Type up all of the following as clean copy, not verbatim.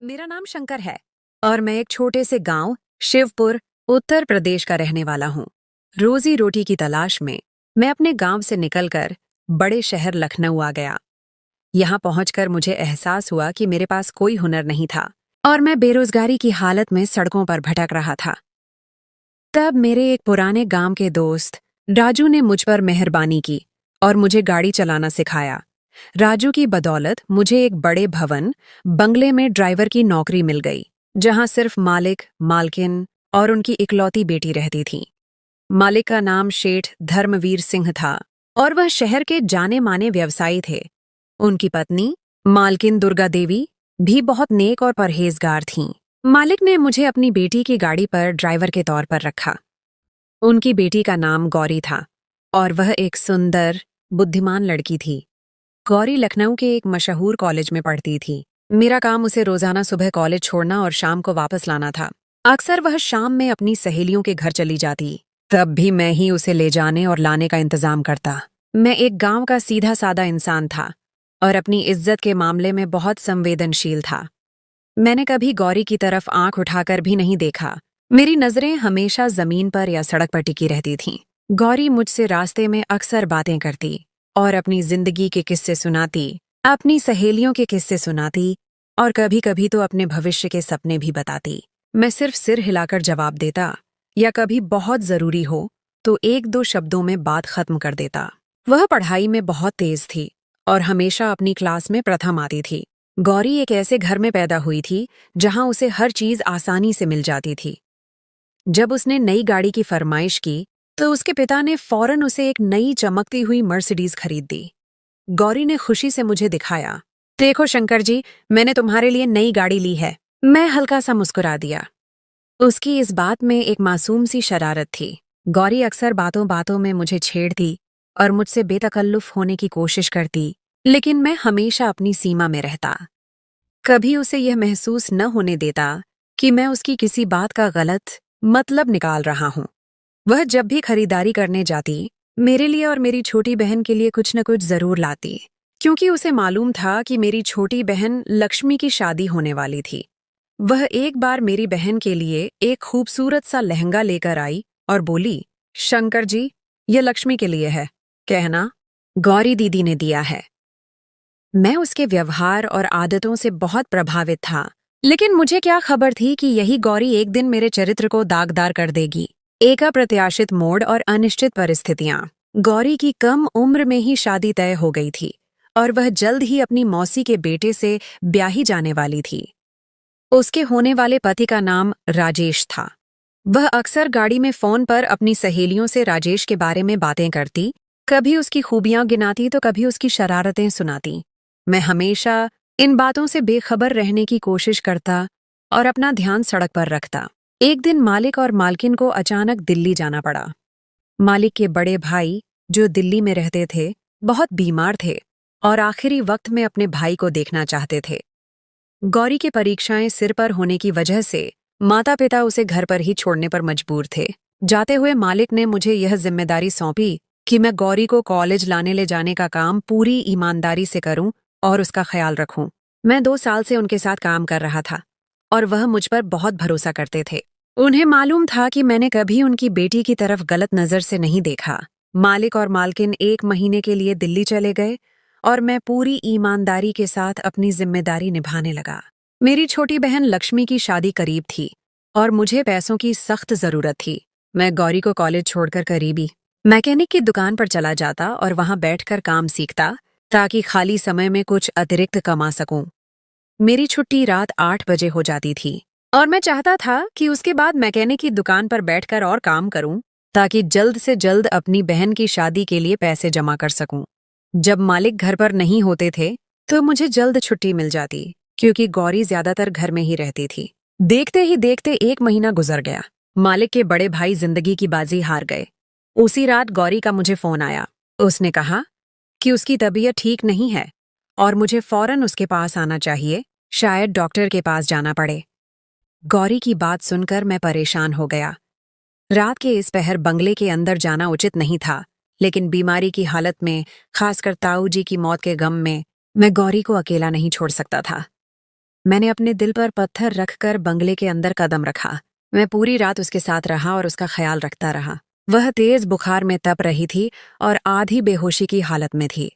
मेरा नाम शंकर है और मैं एक छोटे से गांव शिवपुर उत्तर प्रदेश का रहने वाला हूँ। रोजी रोटी की तलाश में मैं अपने गांव से निकलकर बड़े शहर लखनऊ आ गया। यहाँ पहुंचकर मुझे एहसास हुआ कि मेरे पास कोई हुनर नहीं था और मैं बेरोजगारी की हालत में सड़कों पर भटक रहा था। तब मेरे एक पुराने गांव के दोस्त राजू ने मुझ पर मेहरबानी की और मुझे गाड़ी चलाना सिखाया। राजू की बदौलत मुझे एक बड़े भवन बंगले में ड्राइवर की नौकरी मिल गई, जहां सिर्फ मालिक, मालकिन और उनकी इकलौती बेटी रहती थी। मालिक का नाम शेठ धर्मवीर सिंह था और वह शहर के जाने माने व्यवसायी थे। उनकी पत्नी मालकिन दुर्गा देवी भी बहुत नेक और परहेजगार थीं। मालिक ने मुझे अपनी बेटी की गाड़ी पर ड्राइवर के तौर पर रखा। उनकी बेटी का नाम गौरी था और वह एक सुंदर, बुद्धिमान लड़की थी। गौरी लखनऊ के एक मशहूर कॉलेज में पढ़ती थी। मेरा काम उसे रोजाना सुबह कॉलेज छोड़ना और शाम को वापस लाना था। अक्सर वह शाम में अपनी सहेलियों के घर चली जाती, तब भी मैं ही उसे ले जाने और लाने का इंतजाम करता। मैं एक गांव का सीधा सादा इंसान था और अपनी इज्जत के मामले में बहुत संवेदनशील था। मैंने कभी गौरी की तरफ आंख उठाकर भी नहीं देखा। मेरी नजरें हमेशा जमीन पर या सड़क पर टिकी रहती थीं। गौरी मुझसे रास्ते में अक्सर बातें करती और अपनी जिंदगी के किस्से सुनाती, अपनी सहेलियों के किस्से सुनाती और कभी कभी तो अपने भविष्य के सपने भी बताती। मैं सिर्फ सिर हिलाकर जवाब देता या कभी बहुत जरूरी हो तो एक दो शब्दों में बात खत्म कर देता। वह पढ़ाई में बहुत तेज थी और हमेशा अपनी क्लास में प्रथम आती थी। गौरी एक ऐसे घर में पैदा हुई थी जहां उसे हर चीज आसानी से मिल जाती थी। जब उसने नई गाड़ी की फरमाइश की तो उसके पिता ने फौरन उसे एक नई चमकती हुई मर्सिडीज खरीद दी। गौरी ने खुशी से मुझे दिखाया, देखो शंकर जी, मैंने तुम्हारे लिए नई गाड़ी ली है। मैं हल्का सा मुस्कुरा दिया। उसकी इस बात में एक मासूम सी शरारत थी। गौरी अक्सर बातों बातों में मुझे छेड़ती और मुझसे बेतकल्लुफ होने की कोशिश करती, लेकिन मैं हमेशा अपनी सीमा में रहता। कभी उसे यह महसूस न होने देता कि मैं उसकी किसी बात का गलत मतलब निकाल रहा हूं। वह जब भी खरीदारी करने जाती, मेरे लिए और मेरी छोटी बहन के लिए कुछ न कुछ जरूर लाती, क्योंकि उसे मालूम था कि मेरी छोटी बहन लक्ष्मी की शादी होने वाली थी। वह एक बार मेरी बहन के लिए एक खूबसूरत सा लहंगा लेकर आई और बोली, शंकर जी, यह लक्ष्मी के लिए है, कहना गौरी दीदी ने दिया है। मैं उसके व्यवहार और आदतों से बहुत प्रभावित था, लेकिन मुझे क्या खबर थी कि यही गौरी एक दिन मेरे चरित्र को दागदार कर देगी। एक अप्रत्याशित मोड़ और अनिश्चित परिस्थितियां। गौरी की कम उम्र में ही शादी तय हो गई थी और वह जल्द ही अपनी मौसी के बेटे से ब्याही जाने वाली थी। उसके होने वाले पति का नाम राजेश था। वह अक्सर गाड़ी में फोन पर अपनी सहेलियों से राजेश के बारे में बातें करती, कभी उसकी खूबियां गिनाती तो कभी उसकी शरारतें सुनाती। मैं हमेशा इन बातों से बेखबर रहने की कोशिश करता और अपना ध्यान सड़क पर रखता। एक दिन मालिक और मालकिन को अचानक दिल्ली जाना पड़ा। मालिक के बड़े भाई, जो दिल्ली में रहते थे, बहुत बीमार थे और आखिरी वक्त में अपने भाई को देखना चाहते थे। गौरी की परीक्षाएं सिर पर होने की वजह से माता पिता उसे घर पर ही छोड़ने पर मजबूर थे। जाते हुए मालिक ने मुझे यह जिम्मेदारी सौंपी कि मैं गौरी को कॉलेज लाने ले जाने का काम पूरी ईमानदारी से करूं और उसका ख्याल रखूं। मैं 2 साल से उनके साथ काम कर रहा था और वह मुझ पर बहुत भरोसा करते थे। उन्हें मालूम था कि मैंने कभी उनकी बेटी की तरफ गलत नजर से नहीं देखा। मालिक और मालकिन 1 महीने के लिए दिल्ली चले गए और मैं पूरी ईमानदारी के साथ अपनी जिम्मेदारी निभाने लगा। मेरी छोटी बहन लक्ष्मी की शादी करीब थी और मुझे पैसों की सख्त जरूरत थी। मैं गौरी को कॉलेज छोड़कर करीबी मैकेनिक की दुकान पर चला जाता और वहां बैठकर काम सीखता, ताकि खाली समय में कुछ अतिरिक्त कमा सकूं। मेरी छुट्टी रात 8 बजे हो जाती थी और मैं चाहता था कि उसके बाद मैकेनिक की दुकान पर बैठकर और काम करूं, ताकि जल्द से जल्द अपनी बहन की शादी के लिए पैसे जमा कर सकूं। जब मालिक घर पर नहीं होते थे तो मुझे जल्द छुट्टी मिल जाती, क्योंकि गौरी ज्यादातर घर में ही रहती थी। देखते ही देखते 1 महीना गुजर गया। मालिक के बड़े भाई जिंदगी की बाजी हार गए। उसी रात गौरी का मुझे फोन आया। उसने कहा कि उसकी तबीयत ठीक नहीं है और मुझे फौरन उसके पास आना चाहिए, शायद डॉक्टर के पास जाना पड़े। गौरी की बात सुनकर मैं परेशान हो गया। रात के इस पहर बंगले के अंदर जाना उचित नहीं था, लेकिन बीमारी की हालत में, खासकर ताऊ जी की मौत के गम में, मैं गौरी को अकेला नहीं छोड़ सकता था। मैंने अपने दिल पर पत्थर रखकर बंगले के अंदर कदम रखा। मैं पूरी रात उसके साथ रहा और उसका ख्याल रखता रहा। वह तेज बुखार में तप रही थी और आधी बेहोशी की हालत में थी।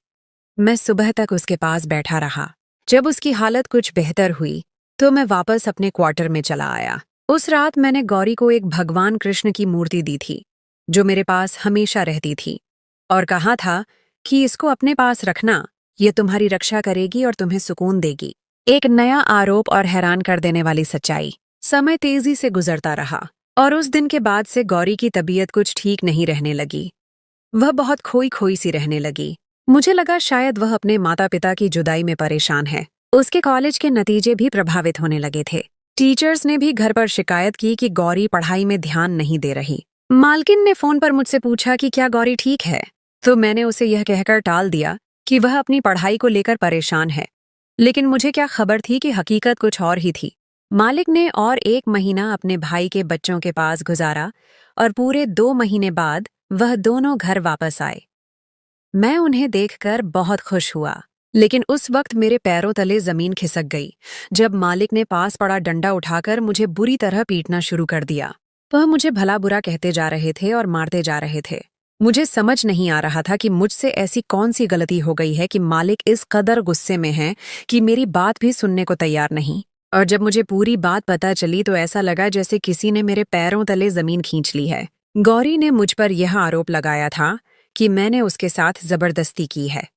मैं सुबह तक उसके पास बैठा रहा। जब उसकी हालत कुछ बेहतर हुई तो मैं वापस अपने क्वार्टर में चला आया। उस रात मैंने गौरी को एक भगवान कृष्ण की मूर्ति दी थी, जो मेरे पास हमेशा रहती थी, और कहा था कि इसको अपने पास रखना, ये तुम्हारी रक्षा करेगी और तुम्हें सुकून देगी। एक नया आरोप और हैरान कर देने वाली सच्चाई। समय तेजी से गुजरता रहा और उस दिन के बाद से गौरी की तबीयत कुछ ठीक नहीं रहने लगी। वह बहुत खोई खोई सी रहने लगी। मुझे लगा शायद वह अपने माता पिता की जुदाई में परेशान है। उसके कॉलेज के नतीजे भी प्रभावित होने लगे थे। टीचर्स ने भी घर पर शिकायत की कि गौरी पढ़ाई में ध्यान नहीं दे रही। मालकिन ने फोन पर मुझसे पूछा कि क्या गौरी ठीक है, तो मैंने उसे यह कहकर टाल दिया कि वह अपनी पढ़ाई को लेकर परेशान है। लेकिन मुझे क्या खबर थी कि हकीकत कुछ और ही थी। मालिक ने और 1 महीना अपने भाई के बच्चों के पास गुजारा और पूरे 2 महीने बाद वह दोनों घर वापस आए। मैं उन्हें देखकर बहुत खुश हुआ, लेकिन उस वक्त मेरे पैरों तले जमीन खिसक गई जब मालिक ने पास पड़ा डंडा उठाकर मुझे बुरी तरह पीटना शुरू कर दिया। वह मुझे भला बुरा कहते जा रहे थे और मारते जा रहे थे। मुझे समझ नहीं आ रहा था कि मुझसे ऐसी कौन सी गलती हो गई है कि मालिक इस कदर गुस्से में हैं कि मेरी बात भी सुनने को तैयार नहीं। और जब मुझे पूरी बात पता चली तो ऐसा लगा जैसे किसी ने मेरे पैरों तले जमीन खींच ली है। गौरी ने मुझ पर यह आरोप लगाया था कि मैंने उसके साथ जबरदस्ती की है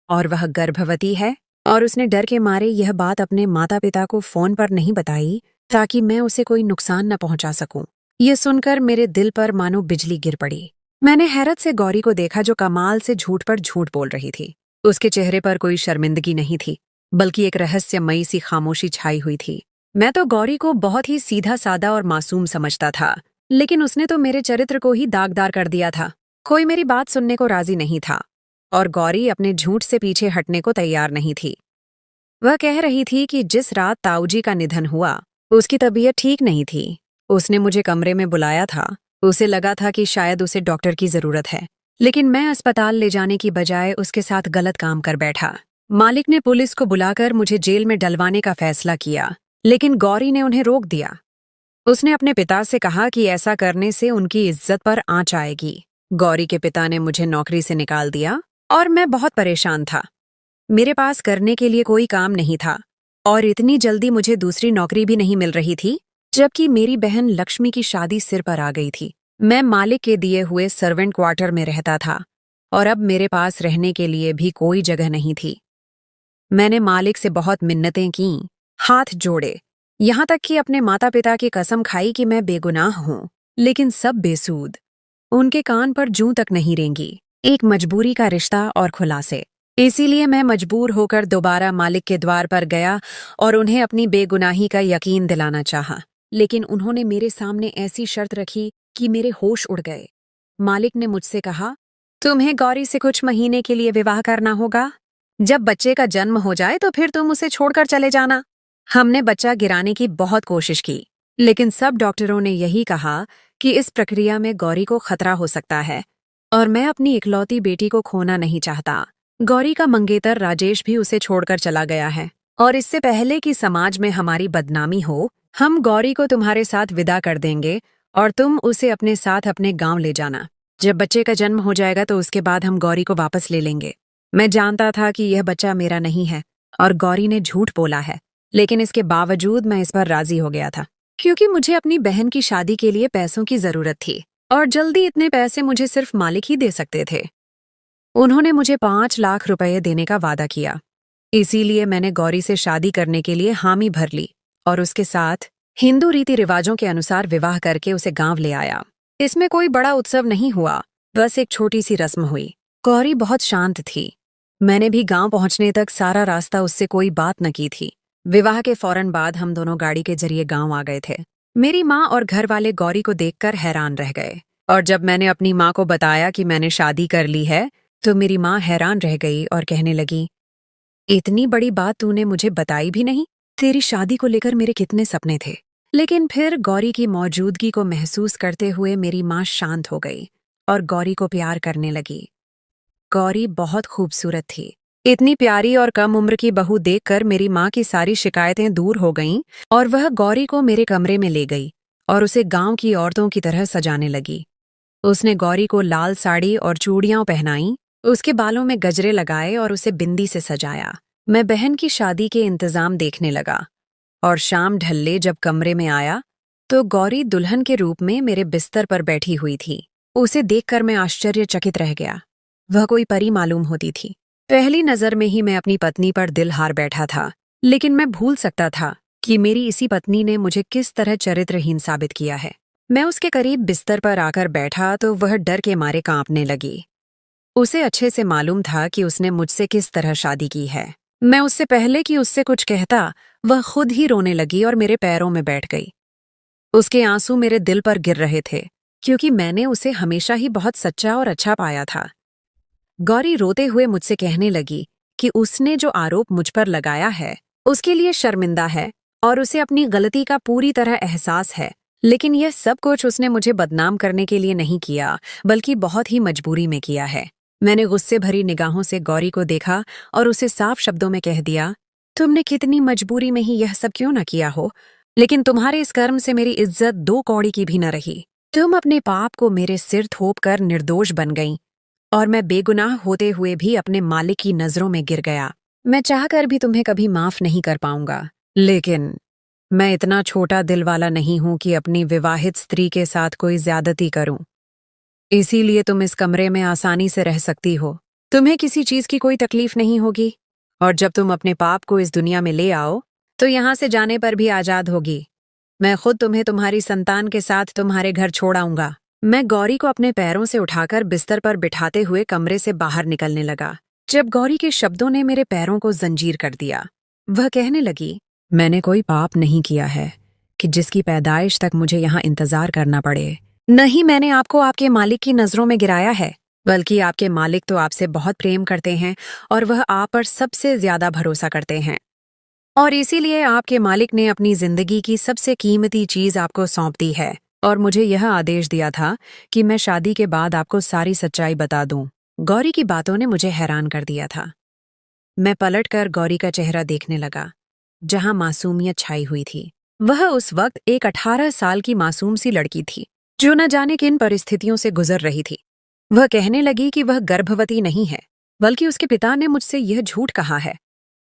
और वह गर्भवती है, और उसने डर के मारे यह बात अपने माता पिता को फोन पर नहीं बताई ताकि मैं उसे कोई नुकसान न पहुंचा सकूं। यह सुनकर मेरे दिल पर मानो बिजली गिर पड़ी। मैंने हैरत से गौरी को देखा जो कमाल से झूठ पर झूठ बोल रही थी। उसके चेहरे पर कोई शर्मिंदगी नहीं थी, बल्कि एक रहस्यमयी सी खामोशी छाई हुई थी। मैं तो गौरी को बहुत ही सीधा सादा और मासूम समझता था, लेकिन उसने तो मेरे चरित्र को ही दागदार कर दिया था। कोई मेरी बात सुनने को राजी नहीं था और गौरी अपने झूठ से पीछे हटने को तैयार नहीं थी। वह कह रही थी कि जिस रात ताऊजी का निधन हुआ उसकी तबीयत ठीक नहीं थी। उसने मुझे कमरे में बुलाया था। उसे लगा था कि शायद उसे डॉक्टर की जरूरत है, लेकिन मैं अस्पताल ले जाने की बजाय उसके साथ गलत काम कर बैठा। मालिक ने पुलिस को बुलाकर मुझे जेल में डलवाने का फैसला किया, लेकिन गौरी ने उन्हें रोक दिया। उसने अपने पिता से कहा कि ऐसा करने से उनकी इज्जत पर आंच आएगी। गौरी के पिता ने मुझे नौकरी से निकाल दिया और मैं बहुत परेशान था। मेरे पास करने के लिए कोई काम नहीं था और इतनी जल्दी मुझे दूसरी नौकरी भी नहीं मिल रही थी, जबकि मेरी बहन लक्ष्मी की शादी सिर पर आ गई थी। मैं मालिक के दिए हुए सर्वेंट क्वार्टर में रहता था और अब मेरे पास रहने के लिए भी कोई जगह नहीं थी। मैंने मालिक से बहुत मिन्नतें की, हाथ जोड़े, यहाँ तक कि अपने माता पिता की कसम खाई कि मैं बेगुनाह हूँ, लेकिन सब बेसूद। उनके कान पर जूं तक नहीं रेंगी। एक मजबूरी का रिश्ता और खुलासे। इसीलिए मैं मजबूर होकर दोबारा मालिक के द्वार पर गया और उन्हें अपनी बेगुनाही का यकीन दिलाना चाहा, लेकिन उन्होंने मेरे सामने ऐसी शर्त रखी कि मेरे होश उड़ गए। मालिक ने मुझसे कहा, तुम्हें गौरी से कुछ महीने के लिए विवाह करना होगा। जब बच्चे का जन्म हो जाए तो फिर तुम उसे छोड़कर चले जाना। हमने बच्चा गिराने की बहुत कोशिश की, लेकिन सब डॉक्टरों ने यही कहा कि इस प्रक्रिया में गौरी को खतरा हो सकता है और मैं अपनी इकलौती बेटी को खोना नहीं चाहता। गौरी का मंगेतर राजेश भी उसे छोड़कर चला गया है और इससे पहले कि समाज में हमारी बदनामी हो, हम गौरी को तुम्हारे साथ विदा कर देंगे और तुम उसे अपने साथ अपने गांव ले जाना। जब बच्चे का जन्म हो जाएगा तो उसके बाद हम गौरी को वापस ले लेंगे। मैं जानता था कि यह बच्चा मेरा नहीं है और गौरी ने झूठ बोला है, लेकिन इसके बावजूद मैं इस पर राजी हो गया था, क्योंकि मुझे अपनी बहन की शादी के लिए पैसों की जरूरत थी और जल्दी इतने पैसे मुझे सिर्फ मालिक ही दे सकते थे। उन्होंने मुझे 5 लाख रुपए देने का वादा किया, इसीलिए मैंने गौरी से शादी करने के लिए हामी भर ली और उसके साथ हिंदू रीति रिवाजों के अनुसार विवाह करके उसे गांव ले आया। इसमें कोई बड़ा उत्सव नहीं हुआ, बस एक छोटी सी रस्म हुई। गौरी बहुत शांत थी। मैंने भी गांव पहुंचने तक सारा रास्ता उससे कोई बात न की थी। विवाह के फौरन बाद हम दोनों गाड़ी के जरिए गांव आ गए थे। मेरी माँ और घर वाले गौरी को देखकर हैरान रह गए और जब मैंने अपनी माँ को बताया कि मैंने शादी कर ली है तो मेरी माँ हैरान रह गई और कहने लगी, इतनी बड़ी बात तूने मुझे बताई भी नहीं। तेरी शादी को लेकर मेरे कितने सपने थे। लेकिन फिर गौरी की मौजूदगी को महसूस करते हुए मेरी माँ शांत हो गई और गौरी को प्यार करने लगी। गौरी बहुत खूबसूरत थी, इतनी प्यारी और कम उम्र की बहू देखकर मेरी माँ की सारी शिकायतें दूर हो गईं और वह गौरी को मेरे कमरे में ले गई और उसे गांव की औरतों की तरह सजाने लगी। उसने गौरी को लाल साड़ी और चूड़ियां पहनाईं, उसके बालों में गजरे लगाए और उसे बिंदी से सजाया। मैं बहन की शादी के इंतजाम देखने लगा और शाम ढलने जब कमरे में आया तो गौरी दुल्हन के रूप में मेरे बिस्तर पर बैठी हुई थी। उसे देखकर मैं आश्चर्यचकित रह गया। वह कोई परी मालूम होती थी। पहली नजर में ही मैं अपनी पत्नी पर दिल हार बैठा था, लेकिन मैं भूल सकता था कि मेरी इसी पत्नी ने मुझे किस तरह चरित्रहीन साबित किया है। मैं उसके करीब बिस्तर पर आकर बैठा तो वह डर के मारे कांपने लगी। उसे अच्छे से मालूम था कि उसने मुझसे किस तरह शादी की है। मैं उससे पहले कि उससे कुछ कहता, वह खुद ही रोने लगी और मेरे पैरों में बैठ गई। उसके आंसू मेरे दिल पर गिर रहे थे, क्योंकि मैंने उसे हमेशा ही बहुत सच्चा और अच्छा पाया था। गौरी रोते हुए मुझसे कहने लगी कि उसने जो आरोप मुझ पर लगाया है उसके लिए शर्मिंदा है और उसे अपनी गलती का पूरी तरह एहसास है, लेकिन यह सब कुछ उसने मुझे बदनाम करने के लिए नहीं किया, बल्कि बहुत ही मजबूरी में किया है। मैंने गुस्से भरी निगाहों से गौरी को देखा और उसे साफ शब्दों में कह दिया, तुमने कितनी मजबूरी में ही यह सब क्यों न किया हो, लेकिन तुम्हारे इस कर्म से मेरी इज्जत 2 कौड़ी की भी न रही। तुम अपने पाप को मेरे सिर थोप कर निर्दोष बन गईं और मैं बेगुनाह होते हुए भी अपने मालिक की नजरों में गिर गया। मैं चाहकर भी तुम्हें कभी माफ नहीं कर पाऊंगा, लेकिन मैं इतना छोटा दिल वाला नहीं हूं कि अपनी विवाहित स्त्री के साथ कोई ज्यादती करूं। इसीलिए तुम इस कमरे में आसानी से रह सकती हो। तुम्हें किसी चीज की कोई तकलीफ नहीं होगी और जब तुम अपने पाप को इस दुनिया में ले आओ तो यहां से जाने पर भी आजाद होगी। मैं खुद तुम्हें तुम्हारी संतान के साथ तुम्हारे घर छोड़ आऊंगा। मैं गौरी को अपने पैरों से उठाकर बिस्तर पर बिठाते हुए कमरे से बाहर निकलने लगा। जब गौरी के शब्दों ने मेरे पैरों को जंजीर कर दिया, वह कहने लगी, मैंने कोई पाप नहीं किया है कि जिसकी पैदाइश तक मुझे यहाँ इंतजार करना पड़े। नहीं, मैंने आपको आपके मालिक की नजरों में गिराया है, बल्कि आपके मालिक तो आपसे बहुत प्रेम करते हैं और वह आप पर सबसे ज्यादा भरोसा करते हैं, और इसीलिए आपके मालिक ने अपनी जिंदगी की सबसे कीमती चीज आपको सौंप दी है और मुझे यह आदेश दिया था कि मैं शादी के बाद आपको सारी सच्चाई बता दूं। गौरी की बातों ने मुझे हैरान कर दिया था। मैं पलटकर गौरी का चेहरा देखने लगा, जहां मासूमियत छाई हुई थी। वह उस वक्त एक 18 साल की मासूम सी लड़की थी, जो न जाने किन परिस्थितियों से गुजर रही थी। वह कहने लगी कि वह गर्भवती नहीं है, बल्कि उसके पिता ने मुझसे यह झूठ कहा है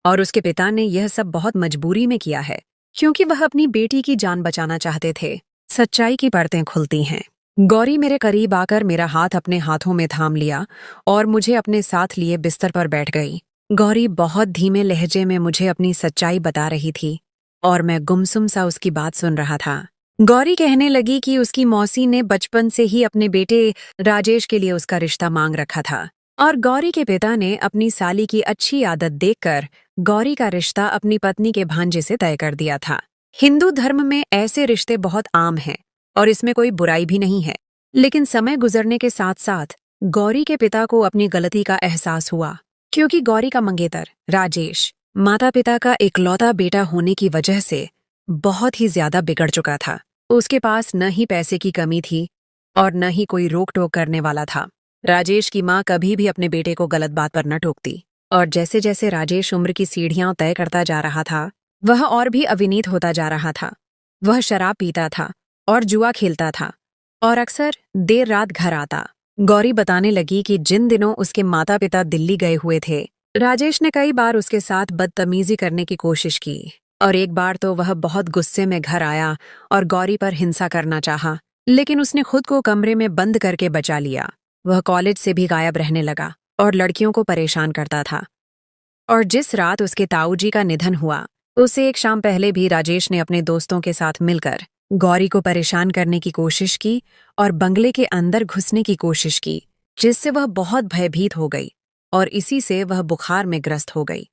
और उसके पिता ने यह सब बहुत मजबूरी में किया है, क्योंकि वह अपनी बेटी की जान बचाना चाहते थे। सच्चाई की परतें खुलती हैं। गौरी मेरे करीब आकर मेरा हाथ अपने हाथों में थाम लिया और मुझे अपने साथ लिए बिस्तर पर बैठ गई। गौरी बहुत धीमे लहजे में मुझे अपनी सच्चाई बता रही थी और मैं गुमसुम सा उसकी बात सुन रहा था। गौरी कहने लगी कि उसकी मौसी ने बचपन से ही अपने बेटे राजेश के लिए उसका रिश्ता मांग रखा था और गौरी के पिता ने अपनी साली की अच्छी आदत देखकर गौरी का रिश्ता अपनी पत्नी के भांजे से तय कर दिया था। हिंदू धर्म में ऐसे रिश्ते बहुत आम हैं और इसमें कोई बुराई भी नहीं है, लेकिन समय गुजरने के साथ साथ गौरी के पिता को अपनी गलती का एहसास हुआ, क्योंकि गौरी का मंगेतर राजेश माता पिता का इकलौता बेटा होने की वजह से बहुत ही ज्यादा बिगड़ चुका था। उसके पास न ही पैसे की कमी थी और न ही कोई रोक टोक करने वाला था। राजेश की माँ कभी भी अपने बेटे को गलत बात पर न टोकती, और जैसे जैसे राजेश उम्र की सीढ़ियां तय करता जा रहा था, वह और भी अविनीत होता जा रहा था। वह शराब पीता था और जुआ खेलता था और अक्सर देर रात घर आता। गौरी बताने लगी कि जिन दिनों उसके माता पिता दिल्ली गए हुए थे, राजेश ने कई बार उसके साथ बदतमीजी करने की कोशिश की और एक बार तो वह बहुत गुस्से में घर आया और गौरी पर हिंसा करना चाहा, लेकिन उसने खुद को कमरे में बंद करके बचा लिया। वह कॉलेज से भी गायब रहने लगा और लड़कियों को परेशान करता था। और जिस रात उसके ताऊजी का निधन हुआ, उससे एक शाम पहले भी राजेश ने अपने दोस्तों के साथ मिलकर गौरी को परेशान करने की कोशिश की और बंगले के अंदर घुसने की कोशिश की, जिससे वह बहुत भयभीत हो गई और इसी से वह बुखार में ग्रस्त हो गई।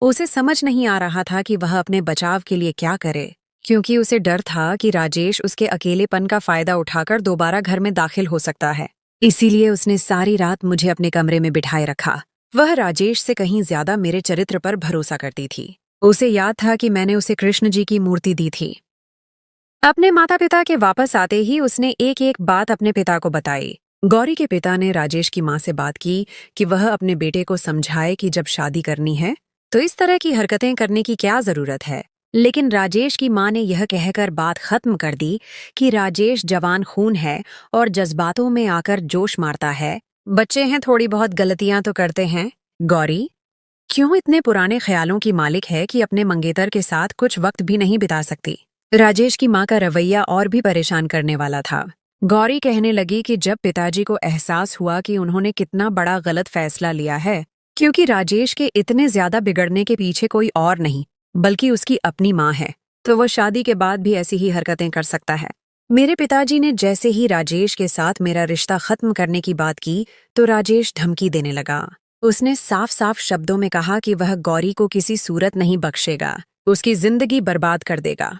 उसे समझ नहीं आ रहा था कि वह अपने बचाव के लिए क्या करे, क्योंकि उसे डर था कि राजेश उसके अकेलेपन का फायदा उठाकर दोबारा घर में दाखिल हो सकता है। इसीलिए उसने सारी रात मुझे अपने कमरे में बिठाए रखा। वह राजेश से कहीं ज्यादा मेरे चरित्र पर भरोसा करती थी। उसे याद था कि मैंने उसे कृष्ण जी की मूर्ति दी थी। अपने माता पिता के वापस आते ही उसने एक एक बात अपने पिता को बताई गौरी के पिता ने राजेश की माँ से बात की कि वह अपने बेटे को समझाए कि जब शादी करनी है तो इस तरह की हरकतें करने की क्या जरूरत है। लेकिन राजेश की माँ ने यह कहकर बात खत्म कर दी कि राजेश जवान खून है और जज्बातों में आकर जोश मारता है। बच्चे हैं, थोड़ी बहुत गलतियां तो करते हैं। गौरी क्यों इतने पुराने ख्यालों की मालिक है कि अपने मंगेतर के साथ कुछ वक्त भी नहीं बिता सकती। राजेश की माँ का रवैया और भी परेशान करने वाला था। गौरी कहने लगी कि जब पिताजी को एहसास हुआ कि उन्होंने कितना बड़ा गलत फैसला लिया है, क्योंकि राजेश के इतने ज्यादा बिगड़ने के पीछे कोई और नहीं बल्कि उसकी अपनी माँ है, तो वह शादी के बाद भी ऐसी ही हरकतें कर सकता है। मेरे पिताजी ने जैसे ही राजेश के साथ मेरा रिश्ता खत्म करने की बात की तो राजेश धमकी देने लगा। उसने साफ साफ शब्दों में कहा कि वह गौरी को किसी सूरत नहीं बख्शेगा, उसकी जिंदगी बर्बाद कर देगा।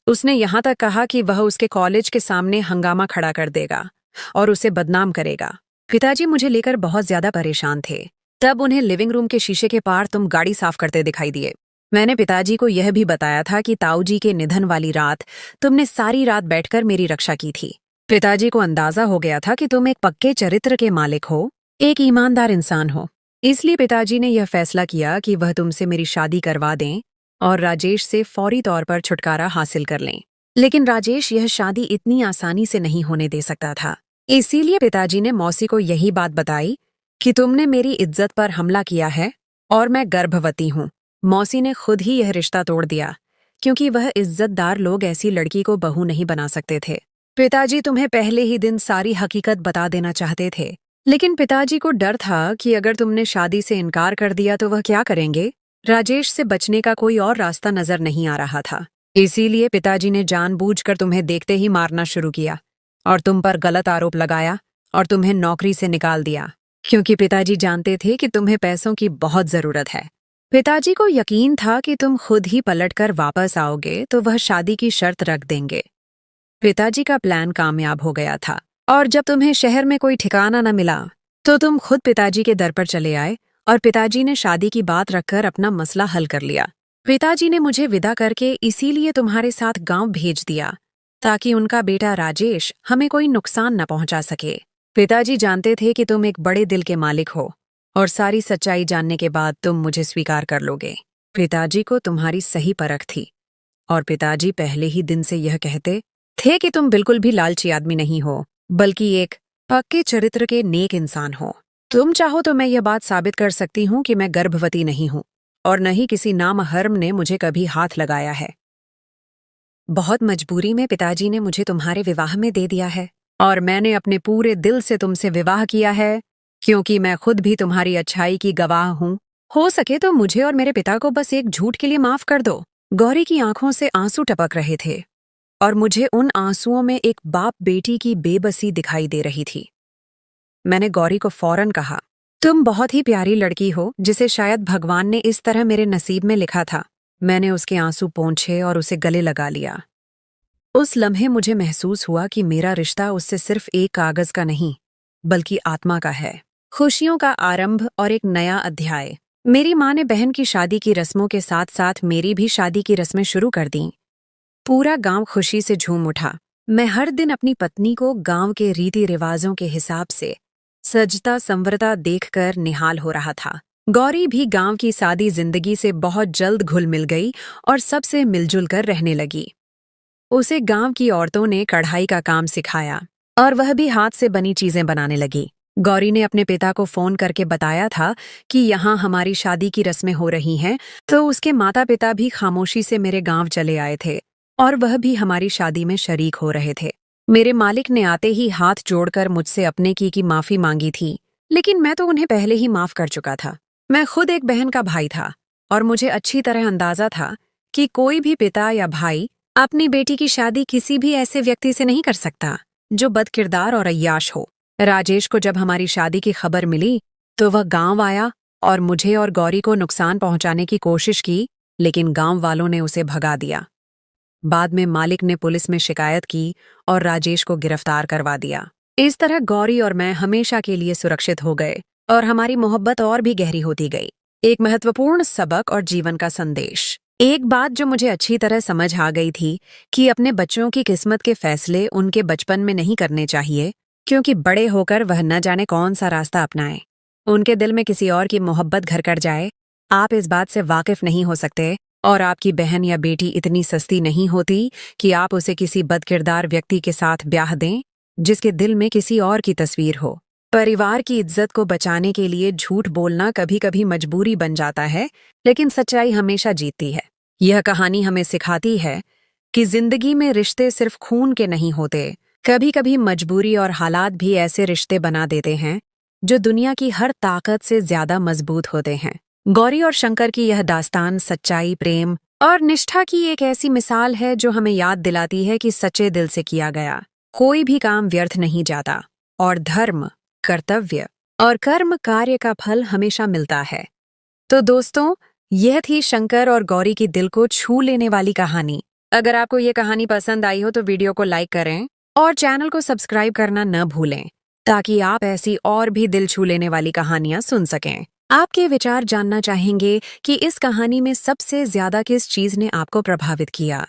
उसने यहाँ तक कहा कि वह उसके कॉलेज के सामने हंगामा खड़ा कर देगा और उसे बदनाम करेगा। पिताजी मुझे लेकर बहुत ज्यादा परेशान थे। तब उन्हें लिविंग रूम के शीशे के पार तुम गाड़ी साफ करते दिखाई दिए। मैंने पिताजी को यह भी बताया था कि ताऊजी के निधन वाली रात तुमने सारी रात बैठकर मेरी रक्षा की थी। पिताजी को अंदाजा हो गया था कि तुम एक पक्के चरित्र के मालिक हो, एक ईमानदार इंसान हो। इसलिए पिताजी ने यह फैसला किया कि वह तुमसे मेरी शादी करवा दें और राजेश से फौरी तौर पर छुटकारा हासिल कर लें। लेकिन राजेश यह शादी इतनी आसानी से नहीं होने दे सकता था। इसीलिए पिताजी ने मौसी को यही बात बताई कि तुमने मेरी इज्जत पर हमला किया है और मैं गर्भवती हूँ। मौसी ने खुद ही यह रिश्ता तोड़ दिया क्योंकि वह इज्जतदार लोग ऐसी लड़की को बहू नहीं बना सकते थे। पिताजी तुम्हें पहले ही दिन सारी हकीकत बता देना चाहते थे, लेकिन पिताजी को डर था कि अगर तुमने शादी से इनकार कर दिया तो वह क्या करेंगे। राजेश से बचने का कोई और रास्ता नजर नहीं आ रहा था। इसीलिए पिताजी ने जानबूझकर तुम्हें देखते ही मारना शुरू किया और तुम पर गलत आरोप लगाया और तुम्हें नौकरी से निकाल दिया, क्योंकि पिताजी जानते थे कि तुम्हें पैसों की बहुत जरूरत है। पिताजी को यकीन था कि तुम खुद ही पलटकर वापस आओगे तो वह शादी की शर्त रख देंगे। पिताजी का प्लान कामयाब हो गया था और जब तुम्हें शहर में कोई ठिकाना न मिला तो तुम खुद पिताजी के दर पर चले आए और पिताजी ने शादी की बात रखकर अपना मसला हल कर लिया। पिताजी ने मुझे विदा करके इसीलिए तुम्हारे साथ गांव भेज दिया ताकि उनका बेटा राजेश हमें कोई नुकसान न पहुंचा सके। पिताजी जानते थे कि तुम एक बड़े दिल के मालिक हो और सारी सच्चाई जानने के बाद तुम मुझे स्वीकार कर लोगे। पिताजी को तुम्हारी सही परख थी और पिताजी पहले ही दिन से यह कहते थे कि तुम बिल्कुल भी लालची आदमी नहीं हो बल्कि एक पक्के चरित्र के नेक इंसान हो। तुम चाहो तो मैं यह बात साबित कर सकती हूँ कि मैं गर्भवती नहीं हूँ और न ही किसी नामहर्म ने मुझे कभी हाथ लगाया है। बहुत मजबूरी में पिताजी ने मुझे तुम्हारे विवाह में दे दिया है और मैंने अपने पूरे दिल से तुमसे विवाह किया है क्योंकि मैं खुद भी तुम्हारी अच्छाई की गवाह हूँ। हो सके तो मुझे और मेरे पिता को बस एक झूठ के लिए माफ कर दो। गौरी की आंखों से आंसू टपक रहे थे और मुझे उन आंसुओं में एक बाप बेटी की बेबसी दिखाई दे रही थी। मैंने गौरी को फौरन कहा, तुम बहुत ही प्यारी लड़की हो जिसे शायद भगवान ने इस तरह मेरे नसीब में लिखा था। मैंने उसके आंसू पोंछे और उसे गले लगा लिया। उस लम्हे मुझे महसूस हुआ कि मेरा रिश्ता उससे सिर्फ एक कागज का नहीं बल्कि आत्मा का है, खुशियों का आरंभ और एक नया अध्याय। मेरी माँ ने बहन की शादी की रस्मों के साथ साथ मेरी भी शादी की रस्में शुरू कर दीं। पूरा गांव खुशी से झूम उठा। मैं हर दिन अपनी पत्नी को गांव के रीति रिवाजों के हिसाब से सजता संवरता देखकर निहाल हो रहा था। गौरी भी गांव की सादी जिंदगी से बहुत जल्द घुल मिल गई और सबसे मिलजुल कर रहने लगी। उसे गांव की औरतों ने कढ़ाई का काम सिखाया और वह भी हाथ से बनी चीजें बनाने लगी। गौरी ने अपने पिता को फोन करके बताया था कि यहाँ हमारी शादी की रस्में हो रही हैं, तो उसके माता पिता भी खामोशी से मेरे गांव चले आए थे और वह भी हमारी शादी में शरीक हो रहे थे। मेरे मालिक ने आते ही हाथ जोड़कर मुझसे अपने की माफी मांगी थी, लेकिन मैं तो उन्हें पहले ही माफ कर चुका था। मैं खुद एक बहन का भाई था और मुझे अच्छी तरह अंदाजा था कि कोई भी पिता या भाई अपनी बेटी की शादी किसी भी ऐसे व्यक्ति से नहीं कर सकता जो बदकिरदार और अय्याश हो। राजेश को जब हमारी शादी की खबर मिली तो वह गांव आया और मुझे और गौरी को नुकसान पहुंचाने की कोशिश की, लेकिन गांव वालों ने उसे भगा दिया। बाद में मालिक ने पुलिस में शिकायत की और राजेश को गिरफ्तार करवा दिया। इस तरह गौरी और मैं हमेशा के लिए सुरक्षित हो गए और हमारी मोहब्बत और भी गहरी होती गई। एक महत्वपूर्ण सबक और जीवन का संदेश। एक बात जो मुझे अच्छी तरह समझ आ गई थी कि अपने बच्चों की किस्मत के फैसले उनके बचपन में नहीं करने चाहिए क्योंकि बड़े होकर वह न जाने कौन सा रास्ता अपनाए। उनके दिल में किसी और की मोहब्बत घर कर जाए। आप इस बात से वाकिफ नहीं हो सकते, और आपकी बहन या बेटी इतनी सस्ती नहीं होती कि आप उसे किसी बदकिरदार व्यक्ति के साथ ब्याह दें, जिसके दिल में किसी और की तस्वीर हो। परिवार की इज्जत को बचाने के लिए झूठ बोलना कभी कभी मजबूरी बन जाता है, लेकिन सच्चाई हमेशा जीतती है। यह कहानी हमें सिखाती है कि जिंदगी में रिश्ते सिर्फ खून के नहीं होते। कभी कभी मजबूरी और हालात भी ऐसे रिश्ते बना देते हैं जो दुनिया की हर ताकत से ज्यादा मजबूत होते हैं। गौरी और शंकर की यह दास्तान सच्चाई, प्रेम और निष्ठा की एक ऐसी मिसाल है जो हमें याद दिलाती है कि सच्चे दिल से किया गया कोई भी काम व्यर्थ नहीं जाता, और धर्म, कर्तव्य और कर्म कार्य का फल हमेशा मिलता है। तो दोस्तों, यह थी शंकर और गौरी की दिल को छू लेने वाली कहानी। अगर आपको ये कहानी पसंद आई हो तो वीडियो को लाइक करें और चैनल को सब्सक्राइब करना न भूलें, ताकि आप ऐसी और भी दिल छू लेने वाली कहानियां सुन सकें। आपके विचार जानना चाहेंगे कि इस कहानी में सबसे ज्यादा किस चीज ने आपको प्रभावित किया।